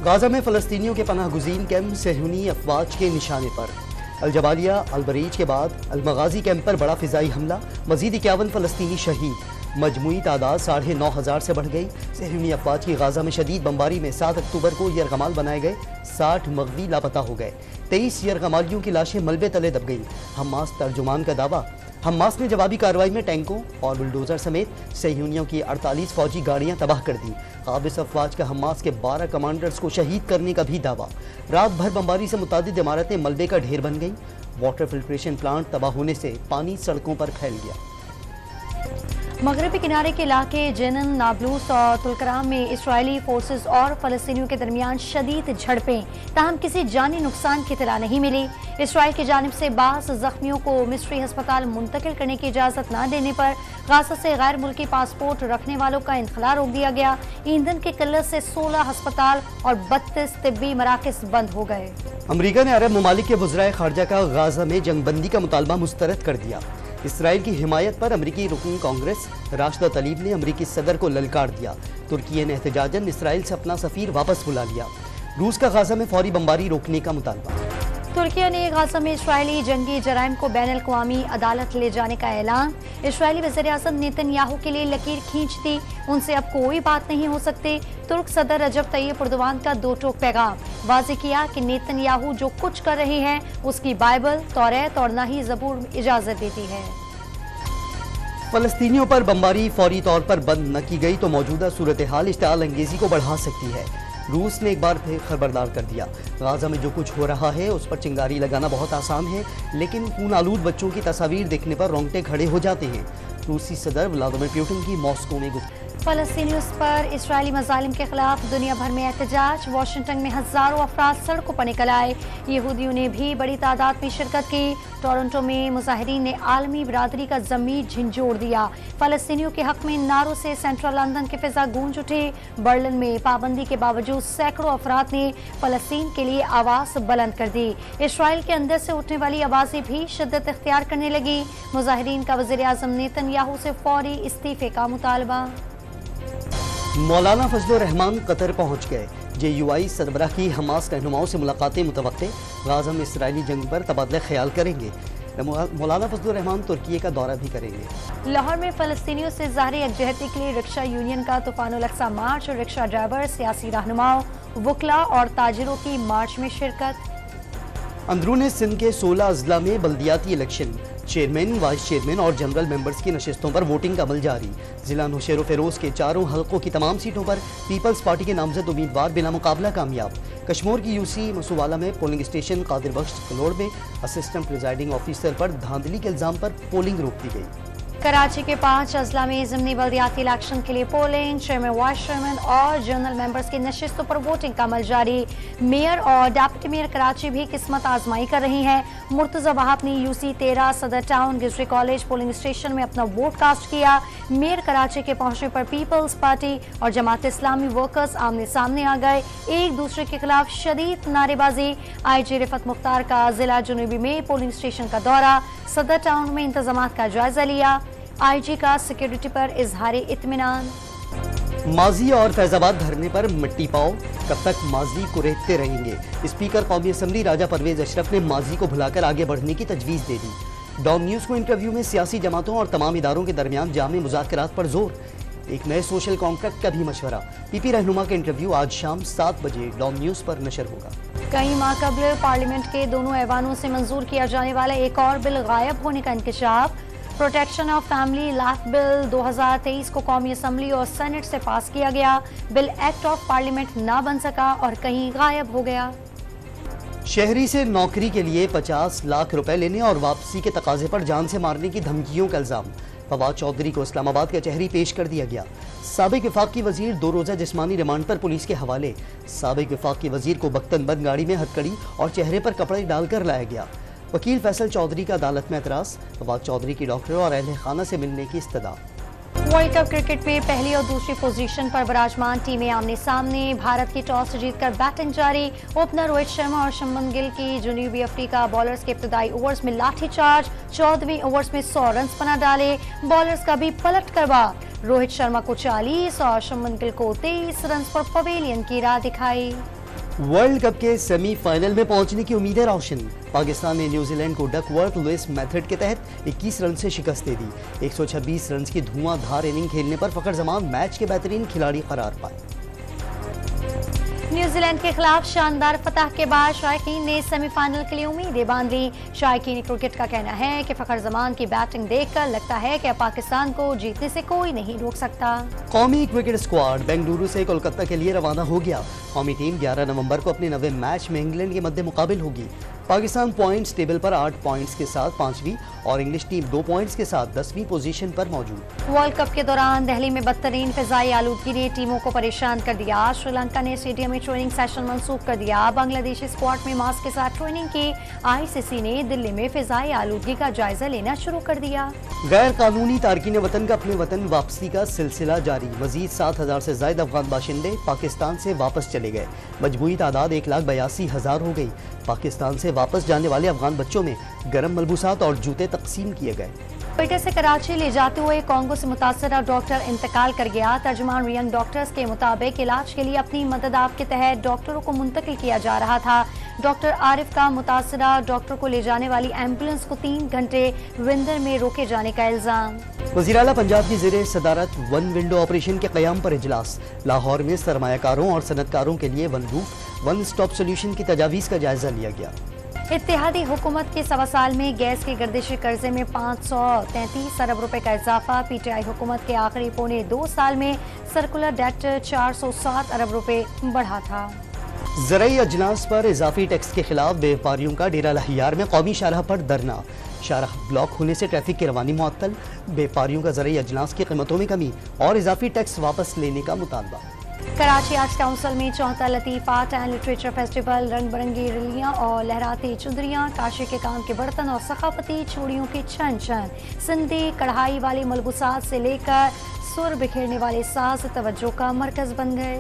Gaza में फ़लस्तीनियों के पनाह गुज़ीन कैंप सेहूनी अफवाज के निशाने पर। अलजबालिया अलबरीज के बाद अलमगाजी कैंप पर बड़ा फ़िज़ाई हमला, मज़ीद 51 फ़लस्तीनी शहीद। मजमूई तादाद 9,500 से बढ़ गई। सेहूनी अफवाज की गाजा में शदीद बमबारी में 7 अक्टूबर को यरगमाल बनाए गए 60 मग़वी लापता हो गए। 23 यरगमालियों की लाशें मलबे तले दब गईं। हमास तर्जुमान का दावा, हमास ने जवाबी कार्रवाई में टैंकों और बुलडोज़र समेत सेहूनियों की 48 फौजी गाड़ियां तबाह कर दी। काबिज अफवाज का हमास के 12 कमांडर्स को शहीद करने का भी दावा। रात भर बमबारी से मुतादिद इमारतें मलबे का ढेर बन गईं। वाटर फिल्ट्रेशन प्लांट तबाह होने से पानी सड़कों पर फैल गया। मगरबी किनारे के इलाके जेनन, नाबलूस और तुलकराम में इसराइली फोर्सेस और फ़लस्तीनियों के दरमियान शदीद झड़पें, ताहम किसी जानी नुकसान की इत्तला नहीं मिली। इसराइल की जानिब से बास जख्मियों को मिस्री हस्पताल मुंतकिल करने की इजाज़त न देने पर गाजा से गैर मुल्की पासपोर्ट रखने वालों का इंखला रोक दिया गया। ईंधन की किल्लत से 16 हस्पताल और 32 तिब्बी मराकज़ बंद हो गए। अमरीका ने अरब ममालिक के वज़राए ख़ारजा का गाजा में जंगबंदी का मुतालबा मुस्तरद कर दिया। इसराइल की हिमायत पर अमरीकी रुकन कांग्रेस राशिदा तलीब ने अमरीकी सदर को ललकार दिया। तुर्की ने एहतजाजन इसराइल से अपना सफ़ीर वापस बुला लिया। रूस का गाजा में फौरी बमबारी रोकने का मुतालबा। तुर्की ने गाजा में इसराइली जंगी जराइम को बैन अल-अक़वामी अदालत ले जाने का ऐलान। इसराइली वज़ीर-ए-आज़म नेतन्याहू के लिए लकीर खींच दी, उनसे अब कोई बात नहीं हो सकती। तुर्क सदर रजब तय्यब एर्दोगान का दो टोक पैगाम, वाज़ेह किया कि नेतन्याहू जो कुछ कर रहे हैं उसकी बाइबल, तौरात और ना ही ज़बूर इजाज़त देती है। फ़लस्तीनियों पर बमबारी फौरी तौर पर बंद न की गई तो मौजूदा सूरत हाल इश्तिआल अंगेज़ी को बढ़ा सकती है। रूस ने एक बार फिर खबरदार कर दिया, गाजा में जो कुछ हो रहा है उस पर चिंगारी लगाना बहुत आसान है, लेकिन खून आलूद बच्चों की तस्वीर देखने पर रोंगटे खड़े हो जाते हैं। रूसी सदर व्लादिमीर पुतिन की मॉस्को में गुफ्तगू। फ़लस्तीनियों पर इसराइली मज़ालिम के खिलाफ दुनिया भर में एहतजाज, वाशिंगटन में हज़ारों अफराद सड़कों पर निकल आए। यहूदियों ने भी बड़ी तादाद में शिरकत की। टोरंटो में मुजाहिरीन ने आलमी बरादरी का ज़मीर झंझोड़ दिया। फ़लस्तीनियों के हक़ में नारों से सेंट्रल लंदन की फ़िज़ा गूंज उठी। बर्लिन में पाबंदी के बावजूद सैकड़ों अफराद ने फ़लस्तीन के लिए आवाज़ बुलंद कर दी। इसराइल के अंदर से उठने वाली आवाज़ें भी शिद्दत इख्तियार करने लगी। मुजाहिरीन का वज़ीर-ए-आज़म नेतन्याहू से फौरी इस्तीफ़े का मुतालबा। मौलाना फजल रहमान कतर पहुंच गए। JUI सरबराह की हमास रहनुमाओं से मुलाकातें मुतवक्के। गाजा में इसराइली जंग पर तबादला ख्याल करेंगे। मौलाना फजल रहमान तुर्की का दौरा भी करेंगे। लाहौर में फ़लस्तीनियों से ज़ाहिर यकजहती के लिए रिक्शा यूनियन का तूफ़ानुल अक़सा मार्च और रिक्शा ड्राइवर, सियासी रहनुमाओं, वकला और ताजिरों की मार्च में शिरकत। अंदरून सिंध के 16 अजला में बल्दियाती इलेक्शन, चेयरमैन, वाइस चेयरमैन और जनरल मेंबर्स की नशिस्तों पर वोटिंग का अमल जारी। जिला नौशेर फेरोज के चारों हलकों की तमाम सीटों पर पीपल्स पार्टी के नामजद उम्मीदवार बिला मुकाबला कामयाब। कश्मीर की UC मसूवाला में पोलिंग स्टेशन कादिर बख्श कलोड़ में असिस्टेंट प्रिजाइडिंग ऑफिसर पर धांधली के इल्जाम पर पोलिंग रोक दी गई। कराची के 5 अजला में ज़िमनी बल्दियाती इलेक्शन के लिए पोलिंग, चेयरमैन, वाइस चेयरमैन और जनरल मेंबर्स की नशिस्तों पर वोटिंग का अमल जारी। मेयर और डिप्टी मेयर कराची भी किस्मत आजमाई कर रही हैं। मुर्तज़ा वहाब ने UC 13 सदर town Gizri college polling station में अपना वोट कास्ट किया। मेयर कराची के पहुंचने पर पीपल्स पार्टी और जमात इस्लामी वर्कर्स आमने सामने आ गए, एक दूसरे के खिलाफ शदीद नारेबाजी। IG रिफत मुख्तार का जिला जुनूबी में पोलिंग स्टेशन का दौरा, सदर टाउन में इंतजामात का जायजा लिया। IG का सिक्योरिटी पर इजहार इत्मीनान। माजी और फैजाबाद धरने पर मिट्टी पाओ, कब तक माजी को रेतते रहेंगे। स्पीकर कौमी असम्बली राजा परवेज अशरफ ने माजी को भुलाकर आगे बढ़ने की तजवीज़ दे दी। डॉन न्यूज़ को इंटरव्यू में सियासी जमातों और तमाम इदारों के दरमियान जामे मुज़ाकरात पर जोर, एक नए सोशल कॉन्ट्रैक्ट का भी मशवरा। PP रहनुमा का इंटरव्यू आज शाम 7 बजे डॉन न्यूज़ पर नशर होगा। कई माह कबल पार्लियामेंट के दोनों ऐवानों से मंजूर किया जाने वाला एक और बिल गायब होने का इंकशाफ। Protection of family life bill 2023 को कौमी असम्बली और सेनेट से पास किया गया। बिल एक्ट ऑफ पार्लियामेंट ना बन सका और कहीं गायब हो गया। शहरी से नौकरी के लिए 50 लाख रुपए लेने और वापसी के तकाजे पर जान से मारने की धमकियों का इल्जाम। फवाद चौधरी को इस्लामाबाद कचहरी पेश कर दिया गया। साबिक वफाकी वजीर 2 रोज़ा जिस्मानी रिमांड पर पुलिस के हवाले। साबिक वफाकी वजीर को बख्तन बंद गाड़ी में हथकड़ी और चेहरे पर कपड़े डालकर लाया गया। वकील फैसल चौधरी का अदालत में एतराज़। फवाद चौधरी की डॉक्टर और अहले खाना से मिलने की इस्तदा। वर्ल्ड कप क्रिकेट में पहली और दूसरी पोजीशन पर विराजमान टीमें आमने सामने। भारत की टॉस जीतकर बैटिंग जारी। ओपनर रोहित शर्मा और शुभमन गिल की जनूबी अफ्रीका बॉलर्स के इब्तदाई ओवर्स में लाठीचार्ज। 14वें ओवर्स में 100 रन बना डाले। बॉलर्स का भी पलट करवा। रोहित शर्मा को 40 और शुभमन गिल को 23 रन पर पवेलियन की राह दिखाई। वर्ल्ड कप के सेमीफाइनल में पहुंचने की उम्मीदें रोशन। पाकिस्तान ने न्यूजीलैंड को डकवर्थ लुइस मेथड के तहत 21 रन से शिकस्त दे दी। 126 रन की धुआंधार इनिंग खेलने पर फखर जमान मैच के बेहतरीन खिलाड़ी करार पाए। न्यूजीलैंड के खिलाफ शानदार फतह के बाद शायकीन ने सेमीफाइनल के लिए उम्मीदें बांध ली। शायकीन क्रिकेट का कहना है कि फखर जमान की बैटिंग देखकर लगता है कि पाकिस्तान को जीतने से कोई नहीं रोक सकता। कौमी क्रिकेट स्क्वाड बेंगलुरु से कोलकाता के लिए रवाना हो गया। कौमी टीम 11 नवंबर को अपने 9वें मैच में इंग्लैंड के मध्य मुकाबिल होगी। पाकिस्तान पॉइंट्स टेबल पर 8 पॉइंट्स के साथ 5वीं और इंग्लिश टीम 2 पॉइंट्स के साथ 10वीं पोजीशन पर मौजूद। वर्ल्ड कप के दौरान दिल्ली में बदतरीन फिजाई आलूदगी ने टीमों को परेशान कर दिया। श्रीलंका ने स्टेडियम में ट्रेनिंग सेशन मंसूख कर दिया। बांग्लादेशी स्क्वाड में मास्क के साथ ट्रेनिंग की। आईसीसी ने दिल्ली में फिजाई आलूदगी का जायजा लेना शुरू कर दिया। गैर कानूनी तारकीन वतन का अपने वतन वापसी का सिलसिला जारी। मजीद 7,000 से ज्यादा अफगान बाशिंदे पाकिस्तान से वापस चले गए। मजमूई तादाद 1,82,000 हो गई। पाकिस्तान से वापस जाने वाले अफगान बच्चों में गर्म मलबूसात और जूते तकसीम किए गए। क्वेटा से कराची ले जाते हुए कांगो से मुतासरा डॉक्टर इंतकाल कर गया। तर्जुमान यंग डॉक्टर्स के मुताबिक इलाज के लिए अपनी मदद आपके तहत डॉक्टरों को मुंतकिल किया जा रहा था। डॉक्टर आरिफ का मुतासरा डॉक्टर को ले जाने वाली एम्बुलेंस को 3 घंटे विंदर में रोके जाने का इल्जाम। वज़ीर आला पंजाब की ज़ेरे सदारत वन विंडो ऑपरेशन के क़याम पर इजलास। लाहौर में सरमायाकारों और सनतकारों के लिए one roof one stop solution की तजावीज़ का जायजा लिया गया। इत्तेहादी हुकूमत के 1.25 साल में गैस के गर्दिशी कर्जे में 533 अरब रुपए का इजाफा। पीटीआई हुकूमत के आखिरी पौने 2 साल में सर्कुलर डेट 407 अरब रुपए बढ़ा था। ज़रई अजनास पर इजाफी टैक्स के खिलाफ व्यापारियों का डेरा लहियार में कौमी शाहराह पर धरना। शाहराह ब्लॉक होने से ट्रैफिक की रवानी मुअत्तल। व्यापारियों का ज़रई अजनास की कीमतों में कमी और इजाफी टैक्स वापस लेने का मुतालबा। कराची आर्ट्स काउंसिल में 74 लतीफ़ आर्ट एंड लिटरेचर फेस्टिवल, रंग बिरंगी रैलियाँ और लहराती चुंदरियाँ, काशी के काम के बर्तन और सकाफती चूड़ियों की छन छन, सिंधी कढ़ाई वाले मलबूसात से लेकर सुर बिखेरने वाले साज तवज्जो का मरकज बन गए।